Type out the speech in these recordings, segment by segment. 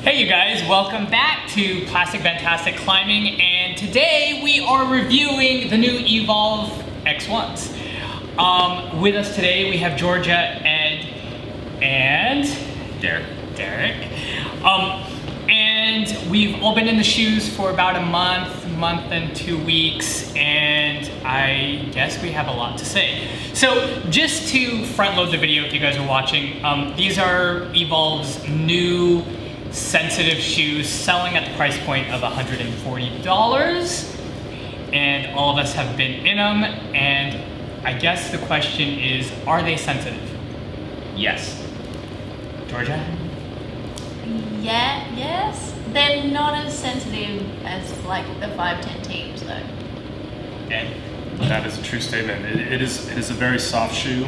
Hey you guys, welcome back to Plastic Fantastic Climbing, and today we are reviewing the new Evolv X1s. With us today we have Georgia, Ed, and Derick. And we've all been in the shoes for about a month and 2 weeks, and I guess we have a lot to say. So just to front load the video if you guys are watching, these are Evolv's new sensitive shoes selling at the price point of $140, and all of us have been in them, and I guess the question is, are they sensitive? Yes. Georgia? Yeah, yes. They're not as sensitive as like the 510 teams though. Ed? That is a true statement. It is a very soft shoe,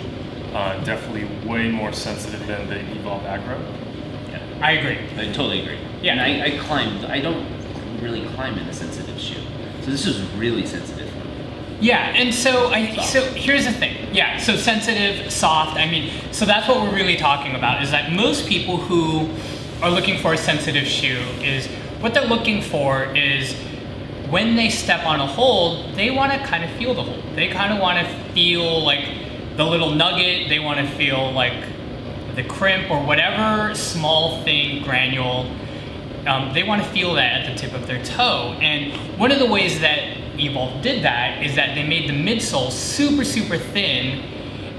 definitely way more sensitive than the Evolv Acro. I agree. I totally agree. Yeah. And I climbed, I don't really climb in a sensitive shoe. So this is really sensitive for me. Yeah, and so here's the thing. Yeah, so sensitive, soft, so that's what we're really talking about, is that most people who are looking for a sensitive shoe is, what they're looking for is when they step on a hold, they want to kind of feel the hold. They kind of want to feel like the little nugget, they want to feel like the crimp or whatever small thing, granule, they want to feel that at the tip of their toe. And one of the ways that Evolv did that is that they made the midsole super, super thin.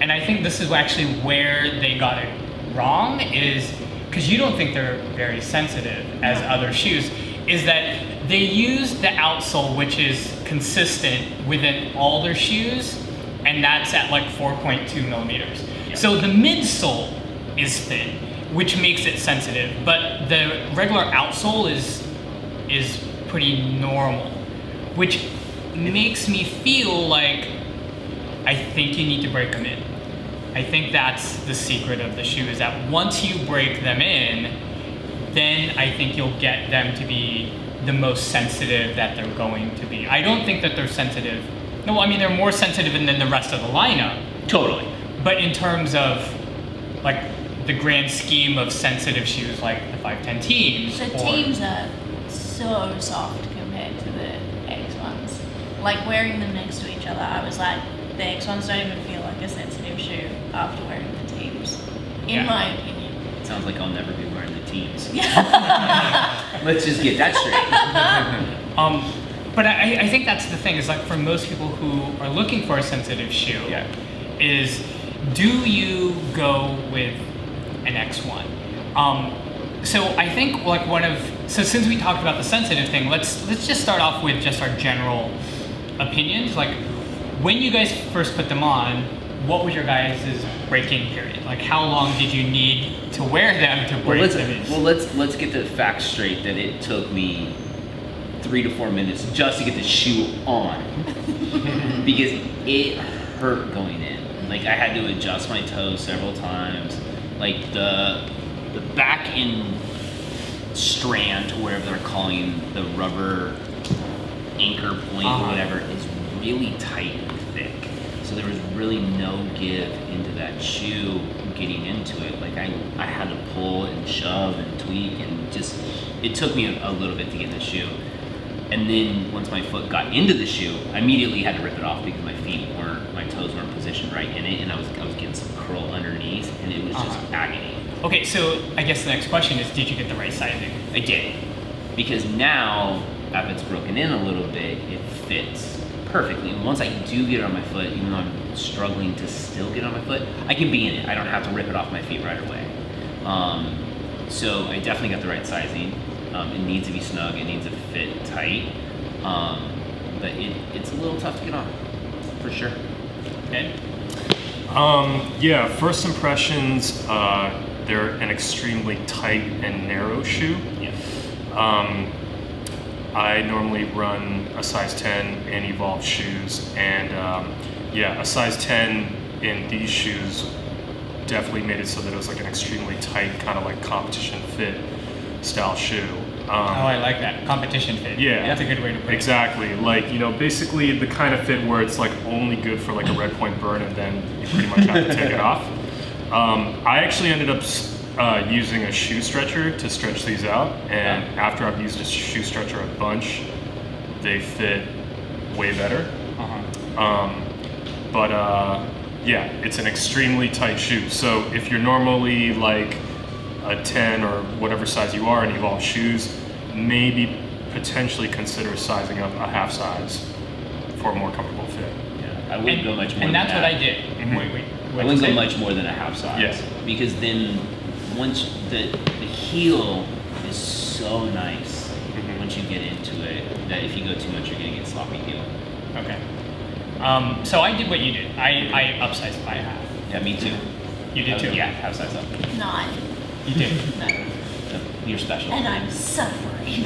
And I think this is actually where they got it wrong, is because you don't think they're very sensitive as other shoes, is that they use the outsole, which is consistent within all their shoes, and that's at like 4.2 millimeters. Yeah. So the midsole is thin, which makes it sensitive, but the regular outsole is pretty normal, which makes me feel like I think you need to break them in. I think that's the secret of the shoe, is that once you break them in, then I think you'll get them to be the most sensitive that they're going to be. I don't think that they're sensitive. No, they're more sensitive than the rest of the lineup. Totally. But in terms of like the grand scheme of sensitive shoes like the 510 teams. The teams are so soft compared to the X1s. Like wearing them next to each other, I was like, the X1s don't even feel like a sensitive shoe after wearing the teams, in my opinion. It sounds like I'll never be wearing the teams. Let's just get that straight. But I think that's the thing, is like for most people who are looking for a sensitive shoe, is do you go with an X1? So I think like since we talked about the sensitive thing, let's just start off with just our general opinions. Like when you guys first put them on, what was your guys' break-in period? Like how long did you need to wear them to break them in? Well, let's get the facts straight that it took me 3 to 4 minutes just to get the shoe on because it hurt going in. Like I had to adjust my toes several times. Like the back end strand, wherever they're calling the rubber anchor point or whatever, is really tight and thick. So there was really no give into that shoe getting into it. Like I had to pull and shove and tweak, and just it took me a little bit to get in the shoe. And then once my foot got into the shoe, I immediately had to rip it off because my toes weren't positioned right in it, and I was getting some curl underneath, and it was just agony. Okay, so I guess the next question is, did you get the right sizing? I did, because now after it's broken in a little bit, it fits perfectly. And once I do get it on my foot, even though I'm struggling to still get on my foot, I can be in it. I don't have to rip it off my feet right away. So I definitely got the right sizing. It needs to be snug. It needs to fit tight. But it's a little tough to get on, for sure. Okay. Yeah, first impressions, they're an extremely tight and narrow shoe. Yeah. I normally run a size 10 in Evolv shoes, and a size 10 in these shoes definitely made it so that it was like an extremely tight, kind of like competition fit style shoe. I like that. Competition fit. Yeah. That's a good way to put it. Exactly. Like, basically the kind of fit where it's like only good for like a red point burn, and then you pretty much have to take it off. I actually ended up using a shoe stretcher to stretch these out, and after I've used a shoe stretcher a bunch, they fit way better. Yeah, it's an extremely tight shoe. So if you're normally like a 10 or whatever size you are in Evolv shoes, maybe potentially consider sizing up a half size for a more comfortable fit. I wouldn't go much more and than that's that. what I did. Wait. I wouldn't go much more than a half size. Yes. Because then once the heel is so nice once you get into it that if you go too much you're gonna get sloppy heel. Okay. So I did what you did. I upsized by a half. Yeah, me too. You did too? Yeah, half size up. No, I You did. no. You're special. And I'm suffering.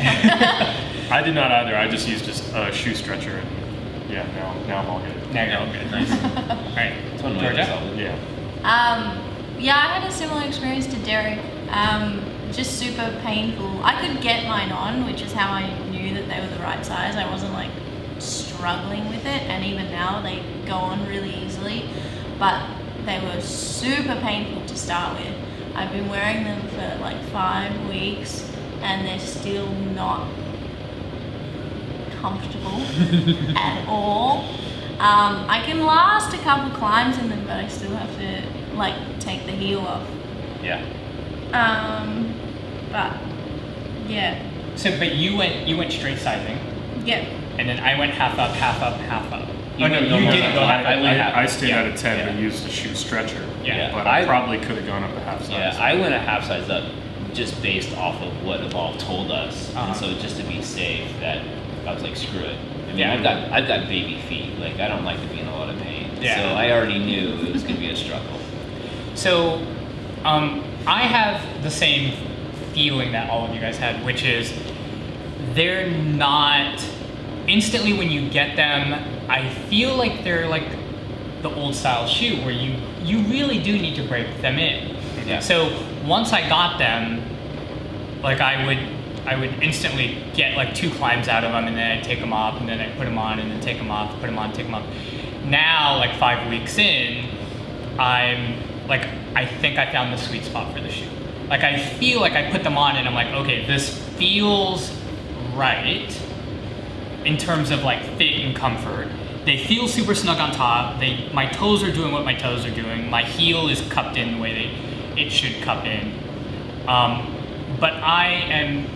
I did not either. I just used a shoe stretcher, and yeah, now I'm all good. Now you're all good. Nice. All right. That's one way to Georgia? solve it. Yeah. Yeah, I had a similar experience to Derick. Just super painful. I could get mine on, which is how I knew that they were the right size. I wasn't like struggling with it, and even now they go on really easily, but they were super painful to start with. I've been wearing them for like 5 weeks and they're still not comfortable at all. I can last a couple climbs in them, but I still have to like take the heel off. Yeah. But yeah. So, but you went straight sizing, Yeah. and then I went half up, half up, half up. You Oh no, went you normal didn't go half half up. up. I stayed Yeah. at a 10 Yeah. but used a shoe stretcher. Yeah. But I probably could have gone up a half size. Yeah, I went a half size up just based off of what Evolv told us, and so just to be safe, that I was like, screw it. I mean, Yeah. I've got baby feet. Like, I don't like to be in a lot of pain. Yeah. So I already knew it was gonna be a struggle. So, I have the same feeling that all of you guys had, which is they're not instantly when you get them. I feel like they're like the old style shoe where you really do need to break them in. Yeah. So once I got them, like I would instantly get like 2 climbs out of them, and then I'd take them off, and then I'd put them on, and then take them off, put them on, take them off. Now, like 5 weeks in, I'm like, I think I found the sweet spot for the shoe. Like I feel like I put them on and I'm like, okay, this feels right in terms of like fit and comfort. They feel super snug on top. My toes are doing what my toes are doing. My heel is cupped in the way it should cup in. But I am,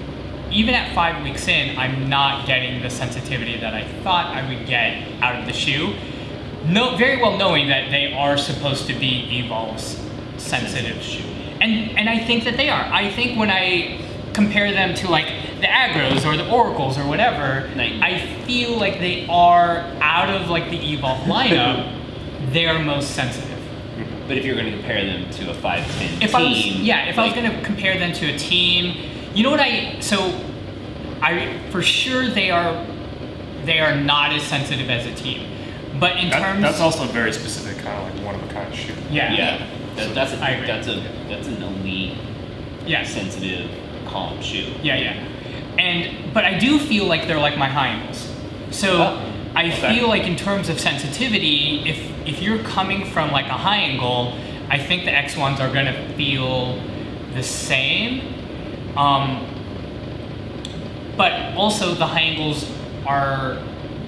even at 5 weeks in, I'm not getting the sensitivity that I thought I would get out of the shoe. No, very well knowing that they are supposed to be Evolv's sensitive shoe. And I think that they are. I think when I compare them to like the Agros or the Oracles or whatever, I feel like they are, out of like the Evolv lineup, they're most sensitive. But if you're going to compare them to a 5'10" If team, I was going to compare them to a team, you know what for sure they are not as sensitive as a team. But in terms, that's also a very specific kind of like one of a kind of shoe. Yeah. That's I agree. an elite, sensitive, calm shoe. But I do feel like they're like my high ankles. So I feel like in terms of sensitivity, if you're coming from like a high angle, I think the X1s are gonna feel the same. But also the high angles are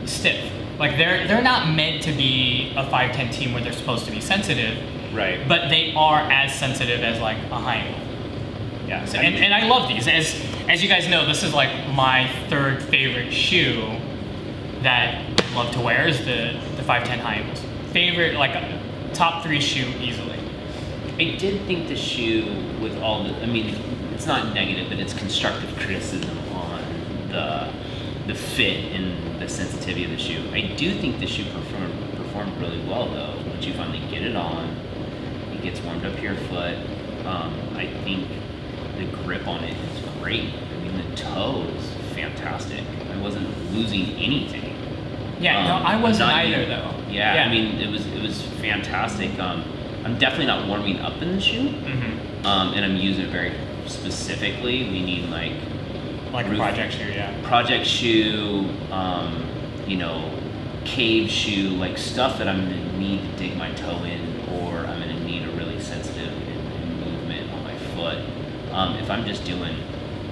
stiff. Like they're not meant to be a 5'10" team where they're supposed to be sensitive. Right. But they are as sensitive as like a high angle. Yeah. So, and I love these. As you guys know, this is like my 3rd favorite shoe that I love to wear is the 5'10" high ankles. Favorite, like top 3 shoe easily. I did think the shoe with all the, I mean, it's not negative, but it's constructive criticism on the fit and the sensitivity of the shoe. I do think the shoe performed really well though. Once you finally get it on, it gets warmed up to your foot. I think the grip on it is great. I mean, the toe is fantastic. I wasn't losing anything. Yeah, no, I wasn't not either you. though. Yeah, I mean, it was fantastic. I'm definitely not warming up in the shoe, and I'm using it very specifically. We need like a project shoe, project shoe, cave shoe, like stuff that I'm gonna need to dig my toe in, or I'm gonna need a really sensitive movement on my foot If I'm just doing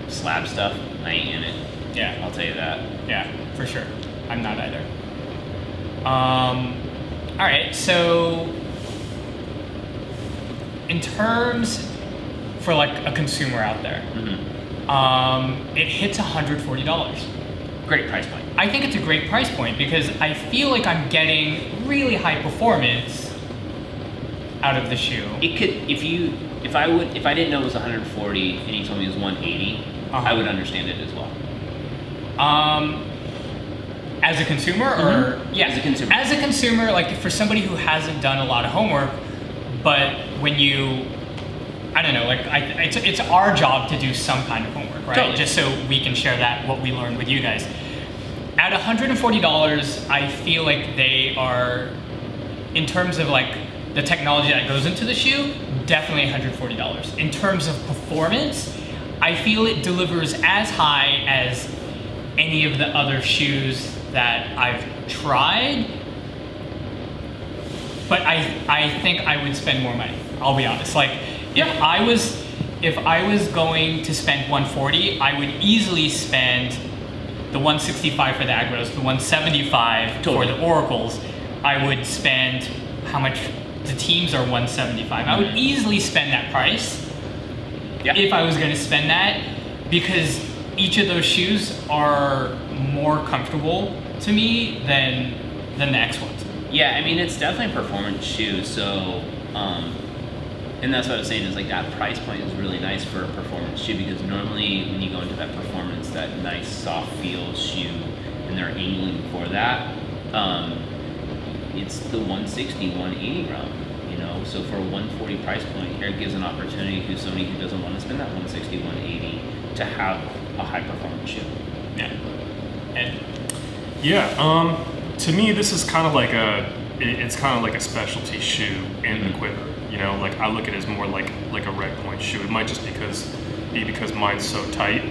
slab stuff, I ain't in it. Yeah. I'll tell you that. Yeah, for sure. I'm not either. All right, so in terms for like a consumer out there, it hits $140. Great price point. I think it's a great price point because I feel like I'm getting really high performance out of the shoe. It could, if I didn't know it was 140 and you told me it was 180, I would understand it as well. As a consumer, or yeah, as a consumer. As a consumer, like for somebody who hasn't done a lot of homework, but when you, I don't know, like it's our job to do some kind of homework, right? Totally. Just so we can share that what we learned with you guys. At $140, I feel like they are, in terms of like the technology that goes into the shoe, definitely $140. In terms of performance, I feel it delivers as high as any of the other shoes that I've tried, but I think I would spend more money. I'll be honest. Like if I was going to spend $140, I would easily spend the $165 for the Agros, the $175 for the Oracles. I would spend how much? The teams are $175. I would easily spend that price if I was going to spend that, because each of those shoes are more comfortable to me than the X1s. Yeah, I mean, it's definitely a performance shoe, so, and that's what I was saying, is like that price point is really nice for a performance shoe, because normally when you go into that performance, that nice soft feel shoe, and they're angling for that, it's the 160, 180 realm, you know? So for a 140 price point, here it gives an opportunity to somebody who doesn't want to spend that 160, 180 to have a high performance shoe. Yeah. And to me, this is kind of like it's kind of like a specialty shoe in the quiver. You know, like I look at it as more like a red point shoe. It might just be because mine's so tight.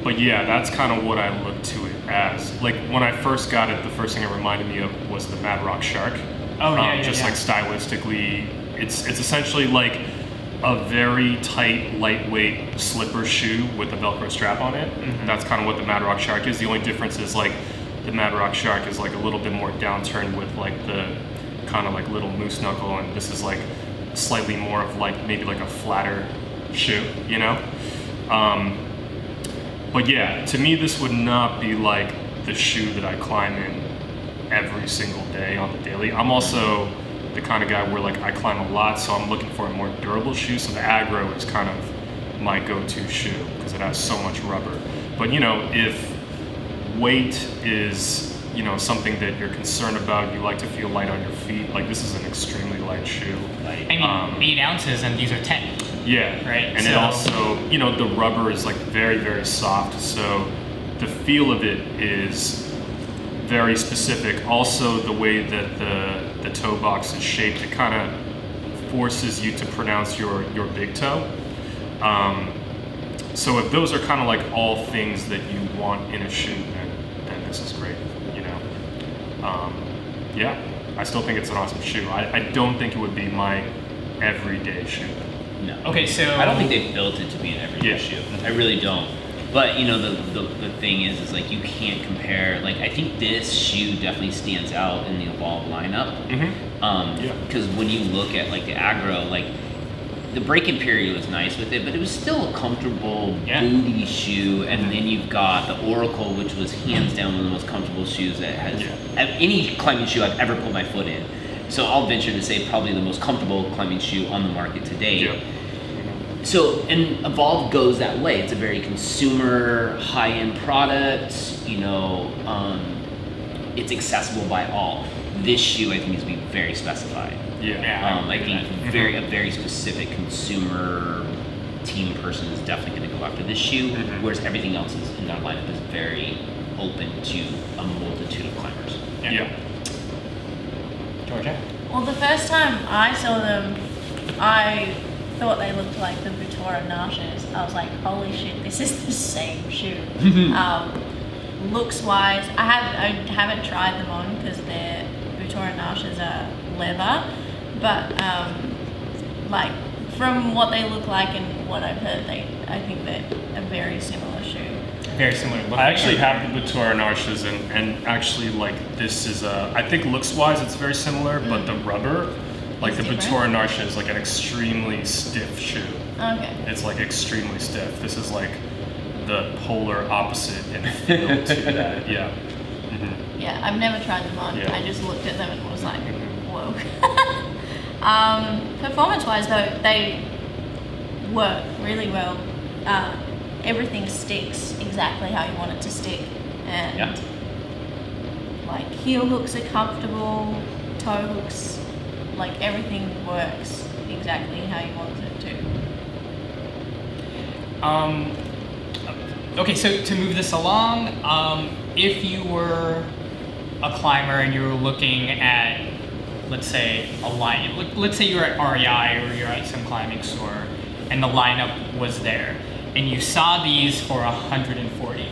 But yeah, that's kind of what I look to it as. Like when I first got it, the first thing it reminded me of was the Mad Rock Shark. Like stylistically, it's essentially like a very tight, lightweight slipper shoe with a Velcro strap on it. That's kind of what the Mad Rock Shark is. The only difference is like the Mad Rock Shark is like a little bit more downturned with like the kind of like little moose knuckle, and this is like slightly more of like maybe like a flatter shoe, you know? But yeah, to me this would not be like the shoe that I climb in every single day on the daily. I'm also the kind of guy where like I climb a lot, so I'm looking for a more durable shoe. So the Agro is kind of my go-to shoe because it has so much rubber. But you know, if weight is, you know, something that you're concerned about, you like to feel light on your feet, like this is an extremely light shoe. I mean, 8 ounces and these are 10. Yeah, right. And it also, you know, the rubber is like very, very soft, so the feel of it is very specific. Also, the way that the toe box is shaped, it kind of forces you to pronounce your big toe. So if those are kind of like all things that you want in a shoe, then this is great, you know. Yeah, I still think it's an awesome shoe. I don't think it would be my everyday shoe. No. Okay, so I don't think they've built it to be an everyday shoe. I really don't. But you know, the thing is like you can't compare. Like I think this shoe definitely stands out in the Evolv lineup. Because when you look at like the Agro, like the break-in period was nice with it, but it was still a comfortable booty shoe. And then you've got the Oracle, which was hands down one of the most comfortable shoes that has any climbing shoe I've ever put my foot in. So I'll venture to say probably the most comfortable climbing shoe on the market today. So, and Evolv goes that way. It's a very consumer, high-end product. You know, it's accessible by all. This shoe, I think, needs to be very specified. I think a very specific consumer team person is definitely going to go after this shoe, whereas everything else in that lineup is very open to a multitude of climbers. Georgia? Well, the first time I saw them, I thought they looked like the Butora Nashes. I was like, holy shit, this is the same shoe. Looks wise, I haven't tried them on because their Butora Nashes are leather, but like from what they look like and what I've heard, I think they're a very similar shoe. Very similar look. I actually have the Boutoir and Arches, and actually like this is I think looks wise it's very similar, but the rubber, like It's the different? Boutoir and Arches is like an extremely stiff shoe. Okay. It's like extremely stiff. This is like the polar opposite in feel to that. Yeah. Mm-hmm. Yeah, I've never tried them on. Yeah. I just looked at them and was like, whoa. Performance-wise though, they work really well. Everything sticks exactly how you want it to stick, and like heel hooks are comfortable, toe hooks, like everything works exactly how you want it to. Okay, so to move this along, if you were a climber and you were looking at, let's say, a line, let's say you're at REI or you're at some climbing store, and the lineup was there, and you saw these for 140.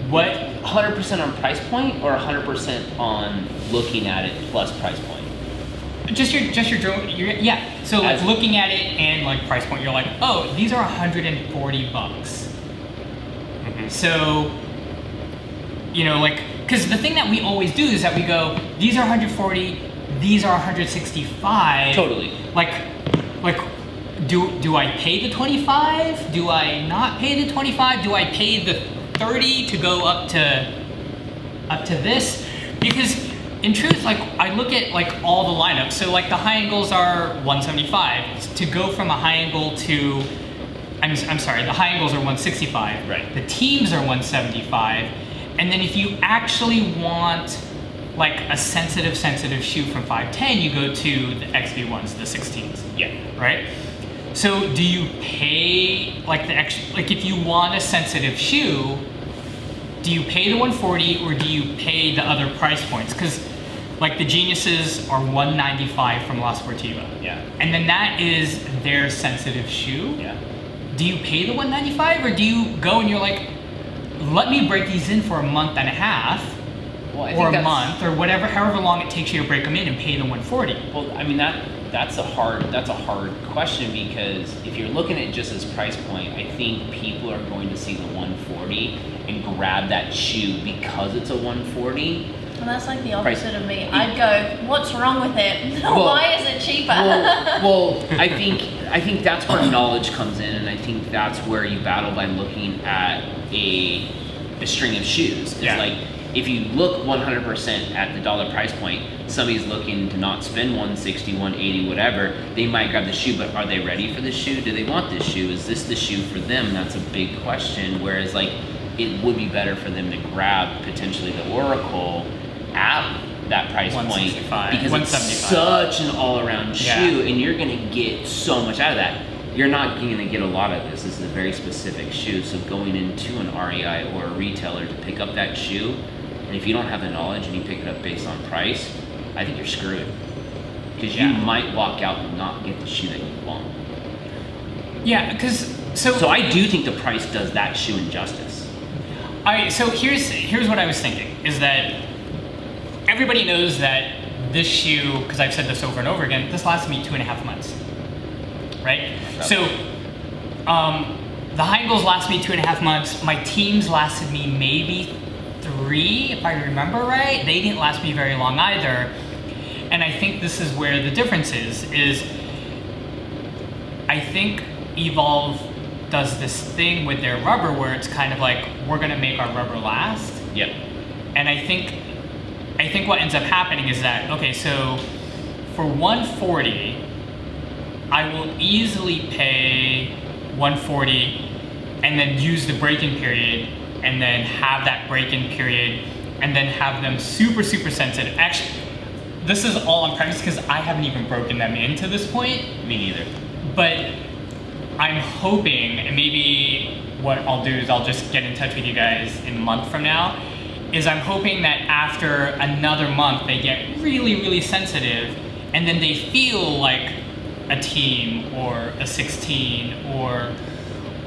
What? 100% on price point or 100% on looking at it plus price point? Just your yeah. So like As- looking at it and like price point, you're like, oh, these are 140 bucks. Mm-hmm. So, you know, like, because the thing that we always do is that we go, these are 140, these are 165. Totally. Like, do I pay the 25? Do I not pay the 25? Do I pay the 30 to go up to this? Because in truth, like, I look at like all the lineups. So like the high angles are 175. To go from a high angle to, I'm sorry, the high angles are 165. Right. The teams are 175. And then if you actually want like a sensitive shoe from 510, you go to the XV1s, the 16s. Yeah. Right? So do you pay like the extra, like if you want a sensitive shoe, do you pay the 140 or do you pay the other price points? Because like the Geniuses are 195 from La Sportiva. Yeah. And then that is their sensitive shoe. Yeah. Do you pay the 195 or do you go and you're like, let me break these in for a month and a half Well, I or think a that's- month or whatever, however long it takes you to break them in and pay the 140? Well, I mean that's a hard question, because if you're looking at just as price point, I think people are going to see the 140 and grab that shoe because it's a 140. Well, that's like the Price- opposite of me. I'd go, what's wrong with it? Well- Why is it cheaper? Well, I think that's where knowledge comes in, and I think that's where you battle by looking at a string of shoes. It's Yeah. like if you look 100% at the dollar price point, somebody's looking to not spend 160, 180, whatever, they might grab the shoe, but are they ready for this shoe? Do they want this shoe? Is this the shoe for them? That's a big question. Whereas like it would be better for them to grab potentially the Oracle at that price point 165, because it's 175. such an all-around Yeah. shoe, and you're gonna get so much out of that. You're not gonna get a lot of this. This is a very specific shoe. So going into an REI or a retailer to pick up that shoe, and if you don't have the knowledge and you pick it up based on price, I think you're screwed. Because you Yeah. might walk out and not get the shoe that you want. Yeah, because So I do think the price does that shoe injustice. So here's what I was thinking, is that everybody knows that this shoe, because I've said this over and over again, this lasted me 2.5 months, right? So the high angles lasted me 2.5 months. My teams lasted me maybe 3, if I remember right. They didn't last me very long either. And I think this is where the difference is I think Evolv does this thing with their rubber where it's kind of like, we're gonna make our rubber last. Yep. And I think what ends up happening is that, okay, so for 140, I will easily pay 140 and then use the break-in period and then have that break-in period and then have them super sensitive. Actually, this is all on premise because I haven't even broken them in to this point. Me neither. But I'm hoping, and maybe what I'll do is I'll just get in touch with you guys in a month from now, is I'm hoping that after another month they get really sensitive and then they feel like a team or a 16 or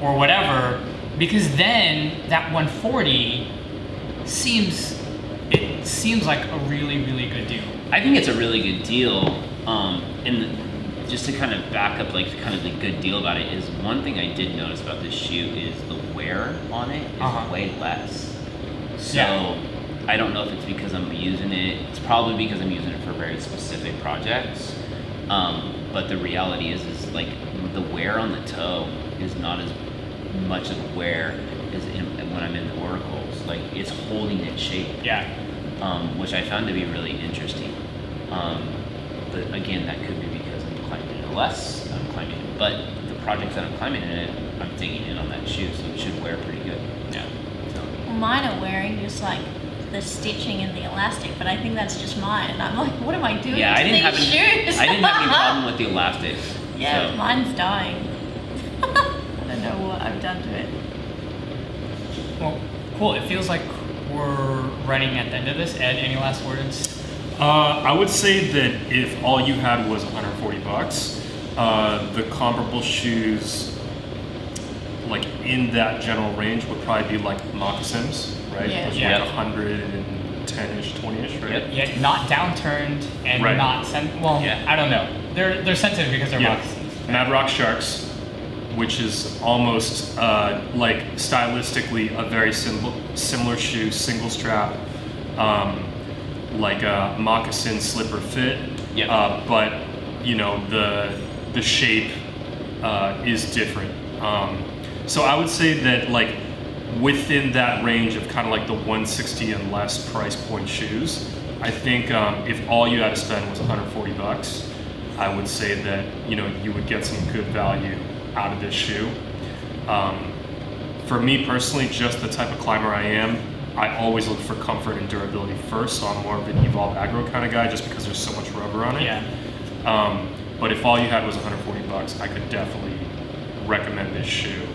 whatever, because then that 140 seems like a really good deal. I think it's a really good deal. And just to kind of back up, like kind of the good deal about it is one thing I did notice about this shoe is the wear on it is way less. So I don't know if it's because I'm using it. It's probably because I'm using it for very specific projects. But the reality is like the wear on the toe is not as much of a wear as when I'm in the oracles. Like it's holding its shape. Yeah. Which I found to be really interesting. But again, that could be because I'm climbing it less. I'm climbing it, but the projects that I'm climbing in it, I'm digging in on that shoe, so it should wear pretty good. Yeah. So. Well, mine are wearing just like the stitching and the elastic, but I think that's just mine. And I'm like, what am I doing Yeah, to I didn't have these any, shoes? I didn't have any problem with the elastic. Yeah, so. mine's dying. I don't know what I've done to it. Well, cool. It feels like we're running at the end of this. Ed, any last words? I would say that if all you had was $140, the comparable shoes, like in that general range, would probably be like moccasins, right? Yeah. Which Yeah. like 110-ish, 20-ish, right? Yep. Yeah, not downturned and Right. not well. Yeah. I don't know. They're sensitive because they're Yeah. moccasins. Mad Rock Sharks, which is almost like stylistically a very similar shoe, single strap, like a moccasin slipper fit. Yeah. But you know the shape is different. So I would say that like within that range of kind of like the 160 and less price point shoes, I think if all you had to spend was $140, I would say that you would get some good value out of this shoe. For me personally, just the type of climber I am, I always look for comfort and durability first, so I'm more of an Evolv Aggro kind of guy just because there's so much rubber on it. Yeah. But if all you had was $140, I could definitely recommend this shoe.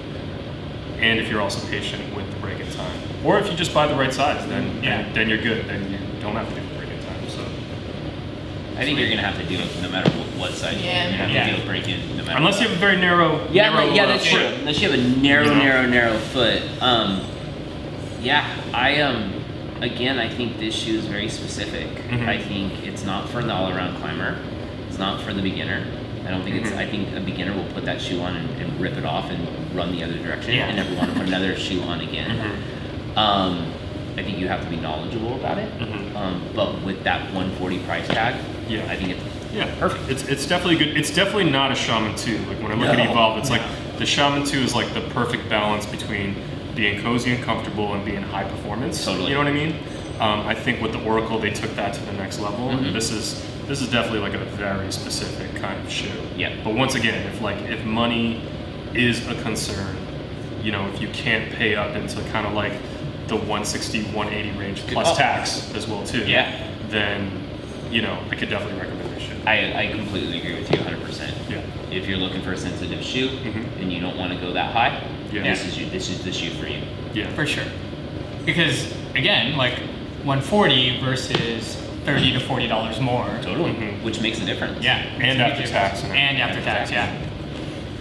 And if you're also patient with the break-in time. Or if you just buy the right size, then you're good. Then you don't have to do the break-in time. So I think you're gonna have to do it no matter what size. Yeah. You're gonna have to do a break in no matter. unless you have a very narrow that's foot. true. Unless you have a narrow foot. Again, I think this shoe is very specific. Mhm. I think it's not for the all-around climber. It's not for the beginner. I don't think it's. I think a beginner will put that shoe on and rip it off and run the other direction Yeah. and never want to put another shoe on again. I think you have to be knowledgeable about it. But with that 140 price tag, I think it's perfect. It's definitely good. It's definitely not a Shaman 2. Like when I look at Evolv, it's like the Shaman 2 is like the perfect balance between being cozy and comfortable and being high performance. Totally. You know what I mean? I think with the Oracle, they took that to the next level. And this is definitely like a very specific kind of shoe. Yeah. But once again, if money is a concern, if you can't pay up into kind of like the 160, 180 range plus tax as well too. Yeah. Then I could definitely recommend this shoe. I completely agree with you 100%. Yeah. If you're looking for a sensitive shoe and you don't want to go that high, this is the shoe for you. Yeah. For sure. Because again, like 140 versus $30 to $40 more. Totally. Which makes a difference. Yeah. And after tax. And after tax, yeah.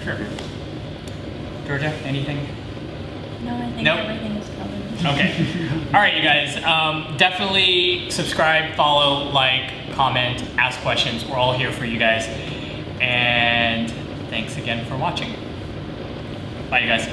Sure. Georgia, anything? No, I think Nope. everything is covered. Okay. All right, you guys. Definitely subscribe, follow, like, comment, ask questions. We're all here for you guys. And thanks again for watching. Bye, you guys.